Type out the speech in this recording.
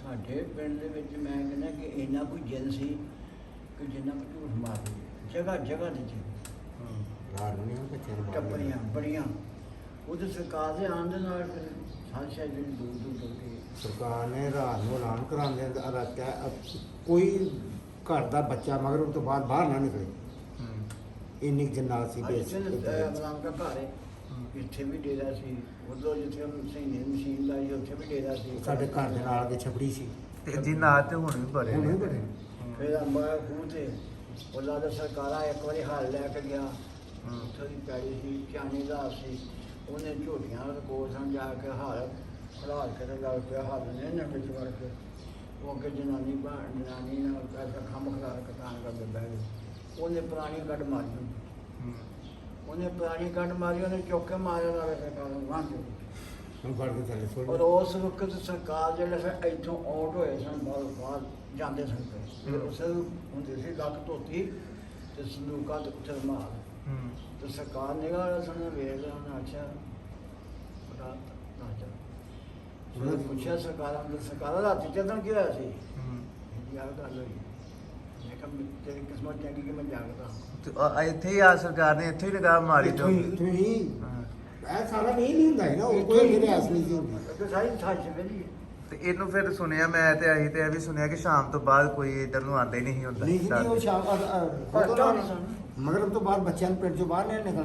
ਸਾਡੇ ਪਿੰਡ ਦੇ ਵਿੱਚ ਮੈਂ ਕਹਿੰਦਾ ਕਿ ਇੰਨਾ ਕੋਈ ਜਿੰਨ ਸੀ ਕਿ ਜਿੰਨਾ ਕੁ ਝੂਠ ਮਾਰਦੇ ਜਗ੍ਹਾ ਜਗ੍ਹਾ ਦੇ ਚ ਰਾਣੀਆਂ ਬੱਚਿਆਂ ਨੂੰ ਟੱਪਰੀਆਂ ਬੜੀਆਂ ਉਹਦੇ ਸਰਕਾਰ ਦੇ ਆਉਣ ਦੇ ਨਾਲ ਫਿਰ ਸਾਰੇ ਸ਼ਹਿਰ ਜਿਹੜੇ ਦੂਰ ਦੂਰ ਤੋਂ ਕੇ ਸਰਕਾਰ ਨੇ ਰਾਤ ਨੂੰ ਐਲਾਨ ਕਰਾਉਂਦੇ ਰੱਖਿਆ ਕੋਈ ਘਰ ਦਾ ਬੱਚਾ ਮਗਰ ਉਸ ਤੋਂ ਬਾਹਰ ਨਾ ਨਿਕਲੇ। ਇੰਨੀ ਜਨਾਤ ਸੀ ਮਲਾਮ ਦਾ ਘਰ ਹੈ ਇੱਥੇ ਵੀ ਡੇਰਾ ਸੀ ਉਦੋਂ ਜਿੱਥੇ ਸੈਨੇ ਮਸ਼ੀਨ ਲਾਈ ਉੱਥੇ ਵੀ ਡੇਰਾ ਸੀ ਸਾਡੇ ਘਰ ਦੇ ਨਾਲ ਦੇ ਛਪੜੀ ਸੀ ਤੇ ਜੀ ਨਾਂ ਤੇ ਹੁਣ ਵੀ ਬੜੇ ਹੁਣ ਨੇ। ਵੀ ਬੜੇ ਫਿਰ ਅੰਬਾ ਖੂਹ ਤੇ ਉਹਨਾਂ ਦਾ ਸਰਕਾਰਾਂ ਇੱਕ ਵਾਰੀ ਹੱਲ ਲੈ ਕੇ ਗਿਆ ਉੱਥੋਂ ਦੀ ਪੈੜੀ ਸੀ ਚਾਣੀ ਦਾ ਸੀ ਉਹਨੇ ਝੋਟੀਆਂ ਕੋਲ ਸਮਝਾ ਕੇ ਹਾਲ ਖਲਾਲ ਕੇ ਤੇ ਗੱਲ ਪਿਆ ਹਾਲ ਨੇ ਨਾ ਵਿੱਚ ਵੜ ਕੇ ਉਹ ਅੱਗੇ ਜਨਾਨੀ ਨਾਲ ਪੈਸਾ ਖੰਮ ਖਲਾਰ ਕਤਾਨ ਕਰਦੇ ਬਹਿ ਗਏ ਉਹਨੇ ਪੁਰਾਣੀ ਕੱਢ ਮਾਰੀ ਉਹਨੇ ਚੁੱਕ ਕੇ ਮਾਰਿਆ ਨਾਲ ਸਰਕਾਰ ਨੂੰ ਵਾਂਝ ਹੁਣ ਫੜ ਕੇ ਥੱਲੇ ਸੁੱਟ ਔਰ ਉਸ ਵਕਤ ਸਰਕਾਰ ਜਿਹੜੇ ਫਿਰ ਇੱਥੋਂ ਆਊਟ ਹੋਏ ਸਨ ਬਾਹਰ ਜਾਂਦੇ ਸਨ ਤੇ ਉਸ ਹੁੰਦੇ ਸੀ ਲੱਕ ਧੋਤੀ ਤੇ ਸੰਦੂਕਾਂ ਤੇ ਉੱਥੇ ਮਾਰ ਤੇ ਸਰਕਾਰ ਨਿਗਾਹ ਸਾਨੂੰ ਵੇਖ ਲਿਆ ਉਹਨਾਂ ਅੱਛਾ ਰਾਤ ਨਾ ਚੱਲ ਉਹਨੇ ਪੁੱਛਿਆ ਸਰਕਾਰਾਂ ਰਾਤੀ ਚੱਲਣ ਕੀ ਹੋਇਆ ਸੀ ਯਾਰ ਗੱਲ ਹੋਈ ਮੈਂ ਕਿਹਾ ਤੇਰੀ ਕਿਸਮਤ ਚੰਗੀ ਕਿ ਮੈਂ ਜਾਗਦਾ ਇੱਥੇ ਹੀ ਆ ਸਰਕਾਰ ਨੇ ਇੱਥੇ ਹੀ ਲਗਾ ਮਾਰੀ ਤੋਂ ਤੁਸੀਂ ਇਹ ਸਾਰਾ ਨਹੀਂ ਹੁੰਦਾ ਨਾ ਉਹ ਕੋਈ ਮੇਰੇ ਅਸਲੀ ਨਹੀਂ ਹੁੰਦੀ ਸਾਰੀ ਸੱਚ ਵੇਲੀ ਤੇ ਇਹਨੂੰ ਫਿਰ ਸੁਣਿਆ ਮੈਂ ਤੇ ਅਸੀਂ ਤੇ ਇਹ ਵੀ ਸੁਣਿਆ ਕਿ ਸ਼ਾਮ ਤੋਂ ਬਾਅਦ ਕੋਈ ਇੱਧਰ ਨੂੰ ਆਉਂਦਾ ਹੀ ਨਹੀਂ ਹੁੰਦਾ ਨਹੀਂ ਉਹ ਸ਼ਾਮ ਪਤਾ ਨਹੀਂ ਮਗਰ ਤੋਂ ਬਾਅਦ ਬੱਚਿਆਂ ਨੂੰ ਪਿੰਡ ਚੋਂ ਬਾਹਰ ਨਹੀਂ ਨਿਕਲਣਾ।